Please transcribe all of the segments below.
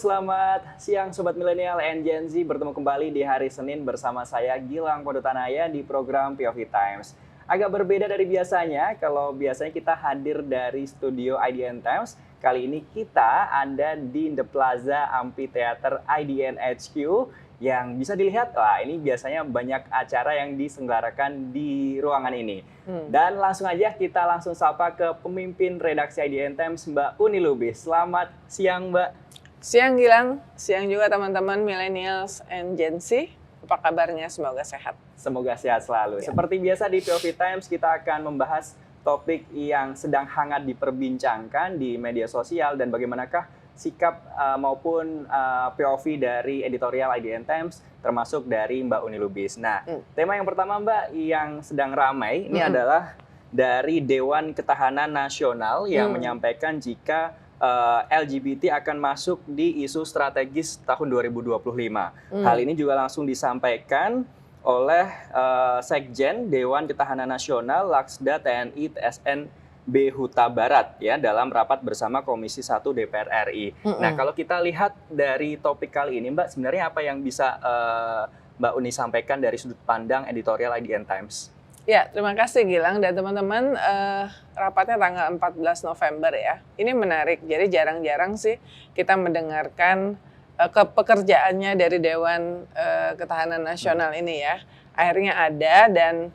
selamat siang Sobat Milenial and Gen Z. Bertemu kembali di hari Senin bersama saya Gilang Podotanaya di program POV Times. Agak berbeda dari biasanya, kalau biasanya kita hadir dari studio IDN Times. Kali ini kita ada di The Plaza Amphitheater IDN HQ yang bisa dilihat, wah ini biasanya banyak acara yang diselenggarakan di ruangan ini. Dan langsung aja kita langsung sapa ke pemimpin redaksi IDN Times, Mbak Uni Lubis. Selamat siang, Mbak. Siang Gilang, siang juga teman-teman millennials and Gen Z. Apa kabarnya? Semoga sehat. Semoga sehat selalu. Ya. Seperti biasa di POV Times kita akan membahas topik yang sedang hangat diperbincangkan di media sosial dan bagaimanakah sikap maupun POV dari editorial IDN Times termasuk dari Mbak Uni Lubis. Nah, tema yang pertama Mbak yang sedang ramai ini adalah dari Dewan Ketahanan Nasional yang menyampaikan jika LGBT akan masuk di isu strategis tahun 2025. Hal ini juga langsung disampaikan oleh Sekjen Dewan Ketahanan Nasional Laksda TNI TSN B Huta Barat ya dalam rapat bersama Komisi 1 DPR RI. Nah, kalau kita lihat dari topik kali ini Mbak, sebenarnya apa yang bisa Mbak Uni sampaikan dari sudut pandang editorial IDN Times? Ya, terima kasih Gilang dan teman-teman. Rapatnya tanggal 14 November ya. Ini menarik, jadi jarang-jarang sih kita mendengarkan pekerjaannya dari Dewan Ketahanan Nasional ini ya. Akhirnya ada dan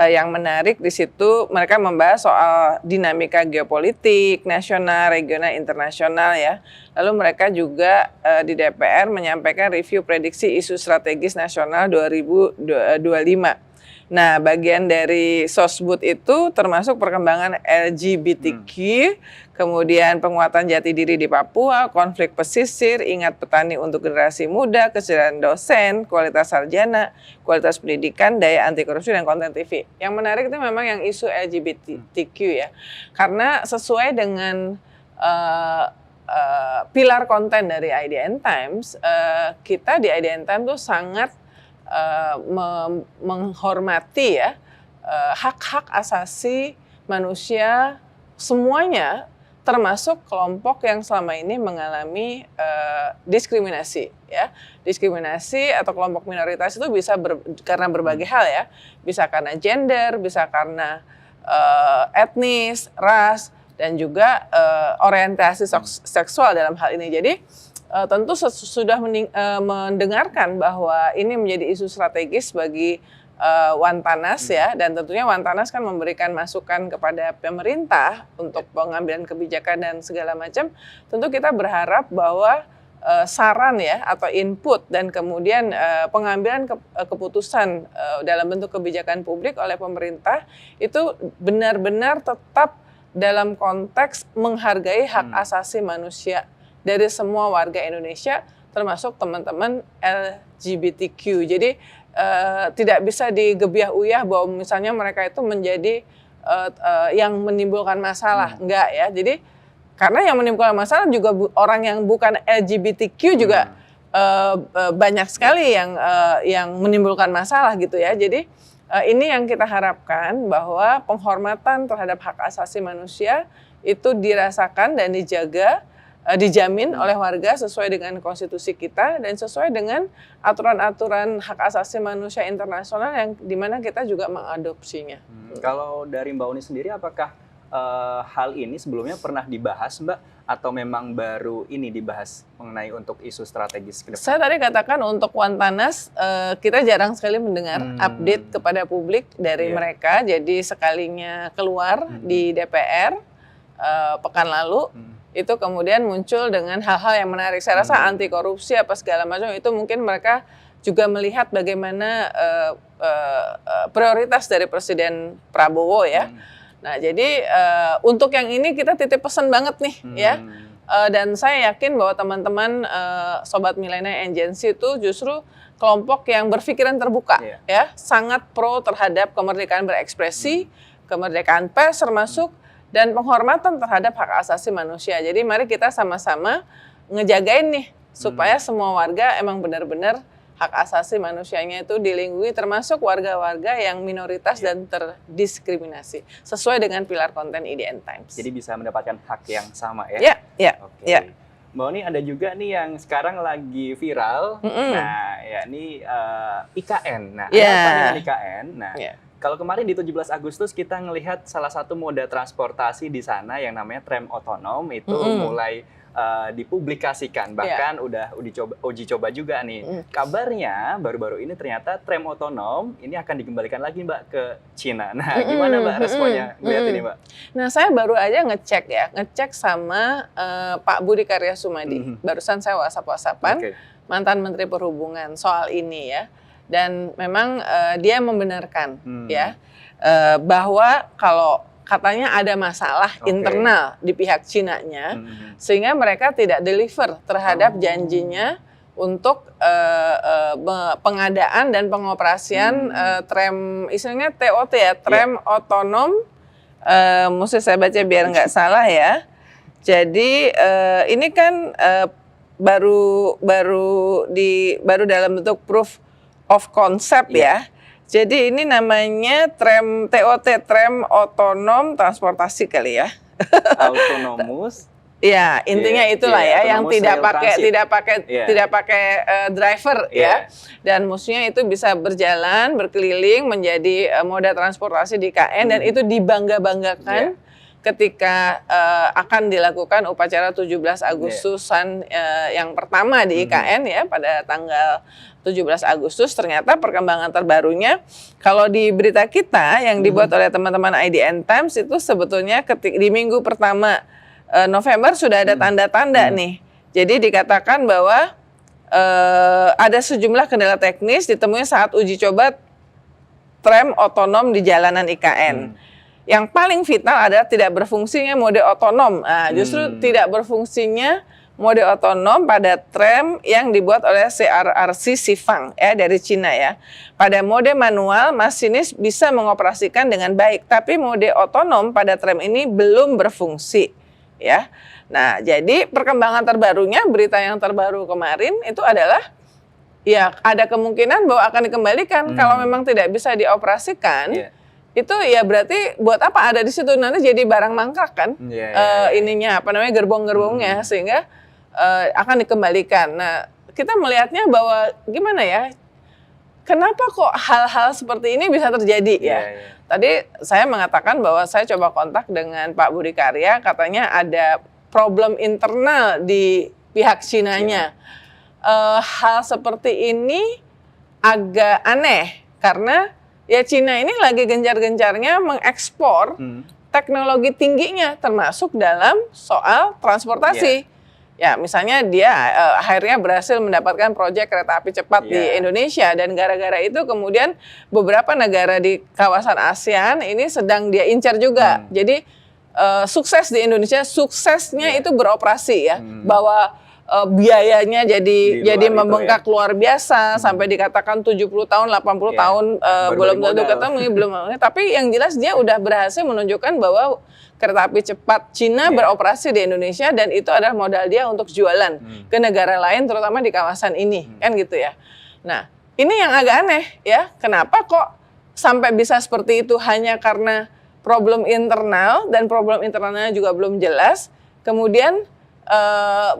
yang menarik di situ mereka membahas soal dinamika geopolitik, nasional, regional, internasional ya. Lalu mereka juga di DPR menyampaikan review prediksi isu strategis nasional 2025. Nah, bagian dari Sosbud itu termasuk perkembangan LGBTQ, kemudian penguatan jati diri di Papua, konflik pesisir, ingat petani untuk generasi muda, kesejahteraan dosen, kualitas sarjana, kualitas pendidikan, daya anti korupsi, dan konten TV. Yang menarik itu memang yang isu LGBTQ ya, karena sesuai dengan pilar konten dari IDN Times, kita di IDN Times tuh sangat menghormati ya hak-hak asasi manusia semuanya, termasuk kelompok yang selama ini mengalami diskriminasi ya. Diskriminasi atau kelompok minoritas itu bisa karena berbagai hal ya, bisa karena gender, bisa karena etnis, ras, dan juga orientasi seksual dalam hal ini. Jadi tentu sudah mendengarkan bahwa ini menjadi isu strategis bagi Wantanas ya, dan tentunya Wantanas kan memberikan masukan kepada pemerintah untuk pengambilan kebijakan dan segala macam. Tentu kita berharap bahwa saran ya atau input dan kemudian pengambilan keputusan dalam bentuk kebijakan publik oleh pemerintah itu benar-benar tetap dalam konteks menghargai hak asasi manusia dari semua warga Indonesia, termasuk teman-teman LGBTQ. Jadi tidak bisa digebiah-uyah bahwa misalnya mereka itu menjadi yang menimbulkan masalah, enggak ya. Jadi karena yang menimbulkan masalah juga orang yang bukan LGBTQ juga banyak sekali yang menimbulkan masalah gitu ya. Jadi ini yang kita harapkan bahwa penghormatan terhadap hak asasi manusia itu dirasakan dan dijamin oleh warga sesuai dengan konstitusi kita dan sesuai dengan aturan-aturan hak asasi manusia internasional yang dimana kita juga mengadopsinya. Kalau dari Mbak Uni sendiri, apakah hal ini sebelumnya pernah dibahas Mbak atau memang baru ini dibahas mengenai untuk isu strategis ke depan? Saya tadi katakan untuk Wantanas kita jarang sekali mendengar update kepada publik dari mereka. Jadi sekalinya keluar di DPR pekan lalu, itu kemudian muncul dengan hal-hal yang menarik. Saya rasa anti korupsi apa segala macam itu mungkin mereka juga melihat bagaimana prioritas dari Presiden Prabowo ya. Nah jadi untuk yang ini kita titip pesan banget nih ya. Dan saya yakin bahwa teman-teman Sobat Milenial and Gen Z itu justru kelompok yang berpikiran terbuka ya. Sangat pro terhadap kemerdekaan berekspresi, kemerdekaan pers termasuk, dan penghormatan terhadap hak asasi manusia. Jadi mari kita sama-sama ngejagain nih supaya semua warga emang benar-benar hak asasi manusianya itu dilindungi, termasuk warga-warga yang minoritas dan terdiskriminasi sesuai dengan pilar konten IDN Times. Jadi bisa mendapatkan hak yang sama ya? Ya. Oke. Mbak Oni, ada juga nih yang sekarang lagi viral. Nah, ya ini IKN. Nah, ada apa dengan IKN? Nah, kalau kemarin di 17 Agustus kita ngelihat salah satu moda transportasi di sana yang namanya tram otonom itu mulai dipublikasikan, bahkan udah uji coba juga nih. Kabarnya baru-baru ini ternyata tram otonom ini akan dikembalikan lagi Mbak ke Cina. Nah, gimana Mbak responnya melihat ini Mbak? Nah, saya baru aja ngecek sama Pak Budi Karya Sumadi. Barusan saya WhatsApp-WhatsAppan mantan Menteri Perhubungan soal ini ya. Dan memang dia membenarkan ya bahwa kalau katanya ada masalah internal di pihak Cina-nya, sehingga mereka tidak deliver terhadap janjinya untuk pengadaan dan pengoperasian tram, istilahnya TOT ya, tram otonom. Mesti saya baca biar nggak salah ya. Jadi ini kan baru dalam bentuk proof of concept ya. Jadi ini namanya tram TOT, tram otonom transportasi kali ya. Autonomous. Ya, intinya itulah ya, yang tidak pakai driver ya. Dan maksudnya itu bisa berjalan, berkeliling menjadi moda transportasi di IKN dan itu dibangga-banggakan ketika akan dilakukan upacara 17 Agustusan yang pertama di IKN ya pada tanggal 17 Agustus. Ternyata perkembangan terbarunya kalau di berita kita yang dibuat oleh teman-teman IDN Times itu sebetulnya di minggu pertama November sudah ada tanda-tanda nih. Jadi dikatakan bahwa ada sejumlah kendala teknis ditemui saat uji coba tram otonom di jalanan IKN. Yang paling vital adalah tidak berfungsinya mode otonom. Nah, justru tidak berfungsinya mode otonom pada tram yang dibuat oleh CRRC Sifang ya dari Cina ya. Pada mode manual masinis bisa mengoperasikan dengan baik, tapi mode otonom pada tram ini belum berfungsi ya. Nah, jadi perkembangan terbarunya, berita yang terbaru kemarin itu adalah ya ada kemungkinan bahwa akan dikembalikan kalau memang tidak bisa dioperasikan. Itu ya berarti buat apa ada di situ, nanti jadi barang mangkrak kan ininya apa namanya gerbong-gerbongnya sehingga akan dikembalikan. Nah, kita melihatnya bahwa gimana ya, kenapa kok hal-hal seperti ini bisa terjadi ya? Tadi saya mengatakan bahwa saya coba kontak dengan Pak Budi Karya, katanya ada problem internal di pihak Cinanya. Hal seperti ini agak aneh karena ya Cina ini lagi gencar-gencarnya mengekspor teknologi tingginya termasuk dalam soal transportasi. Ya misalnya dia akhirnya berhasil mendapatkan proyek kereta api cepat di Indonesia dan gara-gara itu kemudian beberapa negara di kawasan ASEAN ini sedang dia incar juga. Jadi sukses di Indonesia, suksesnya itu beroperasi ya, bahwa biayanya jadi membengkak luar biasa sampai dikatakan 70 tahun, 80 tahun belum tentu ketemu, tapi yang jelas dia udah berhasil menunjukkan bahwa kereta api cepat Cina beroperasi di Indonesia dan itu adalah modal dia untuk jualan ke negara lain terutama di kawasan ini kan gitu ya. Nah, ini yang agak aneh ya, kenapa kok sampai bisa seperti itu hanya karena problem internal dan problem internalnya juga belum jelas, kemudian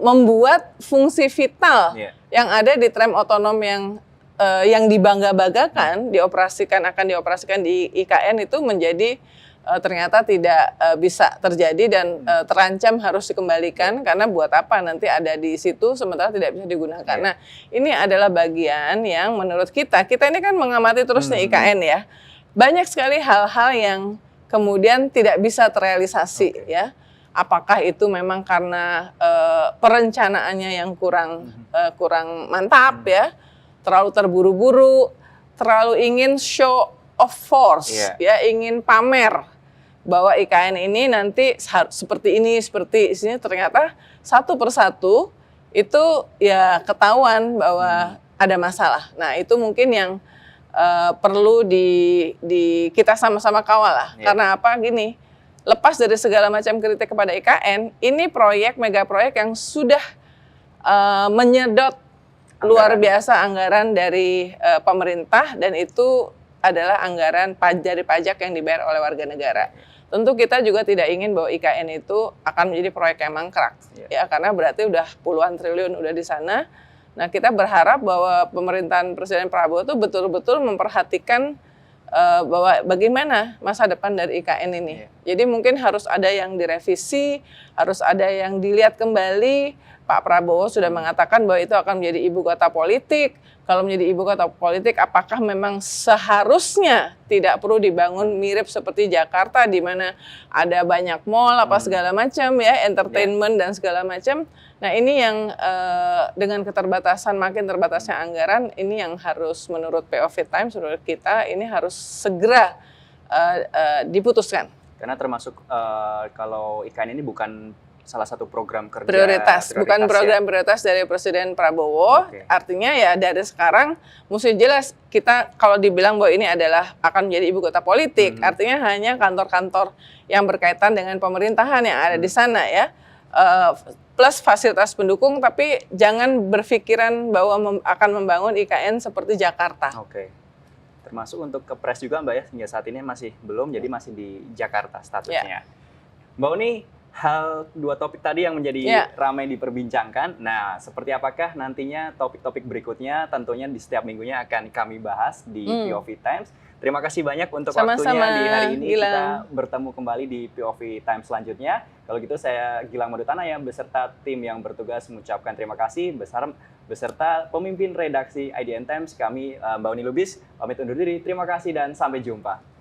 membuat fungsi vital yang ada di tram otonom yang dibangga-banggakan akan dioperasikan di IKN itu menjadi ternyata tidak bisa terjadi dan terancam harus dikembalikan karena buat apa nanti ada di situ sementara tidak bisa digunakan. Nah, ini adalah bagian yang menurut kita ini kan mengamati terus nih IKN ya. Banyak sekali hal-hal yang kemudian tidak bisa terrealisasi ya. Apakah itu memang karena perencanaannya yang kurang mantap ya, terlalu terburu-buru, terlalu ingin show of force ya, ingin pamer bahwa IKN ini nanti seperti ini, seperti ini, ternyata satu persatu itu ya ketahuan bahwa ada masalah. Nah, itu mungkin yang perlu kita sama-sama kawal lah. Karena apa gini, lepas dari segala macam kritik kepada IKN, ini mega proyek yang sudah menyedot luar biasa anggaran dari pemerintah dan itu adalah anggaran dari pajak yang dibayar oleh warga negara. Tentu kita juga tidak ingin bahwa IKN itu akan menjadi proyek yang mangkrak, ya karena berarti udah puluhan triliun udah di sana. Nah, kita berharap bahwa pemerintahan Presiden Prabowo itu betul-betul memperhatikan bahwa bagaimana masa depan dari IKN ini. Jadi mungkin harus ada yang direvisi, harus ada yang dilihat kembali. Pak Prabowo sudah mengatakan bahwa itu akan menjadi ibu kota politik. Kalau menjadi ibu kota politik, apakah memang seharusnya tidak perlu dibangun mirip seperti Jakarta, di mana ada banyak mall, apa segala macam ya, entertainment dan segala macam. Nah, ini yang dengan keterbatasan, makin terbatasnya anggaran, ini yang harus menurut POV Times, menurut kita, ini harus segera diputuskan. Karena termasuk kalau IKN ini bukan salah satu program kerja prioritas bukan program prioritas dari Presiden Prabowo. Artinya ya dari sekarang mesti jelas, kita kalau dibilang bahwa ini adalah akan menjadi ibu kota politik, artinya hanya kantor-kantor yang berkaitan dengan pemerintahan yang ada di sana ya, plus fasilitas pendukung, tapi jangan berpikiran bahwa akan membangun IKN seperti Jakarta. Termasuk untuk Kepres juga Mbak ya, hingga saat ini masih belum, jadi masih di Jakarta statusnya. Mbak Uni, dua topik tadi yang menjadi ramai diperbincangkan. Nah, seperti apakah nantinya topik-topik berikutnya? Tentunya di setiap minggunya akan kami bahas di POV Times. Terima kasih banyak untuk waktunya di hari ini. Kita bertemu kembali di POV Times selanjutnya. Kalau gitu saya Gilang Madutana ya, beserta tim yang bertugas mengucapkan terima kasih beserta pemimpin redaksi IDN Times, kami Mbak Uni Lubis, pamit undur diri. Terima kasih dan sampai jumpa.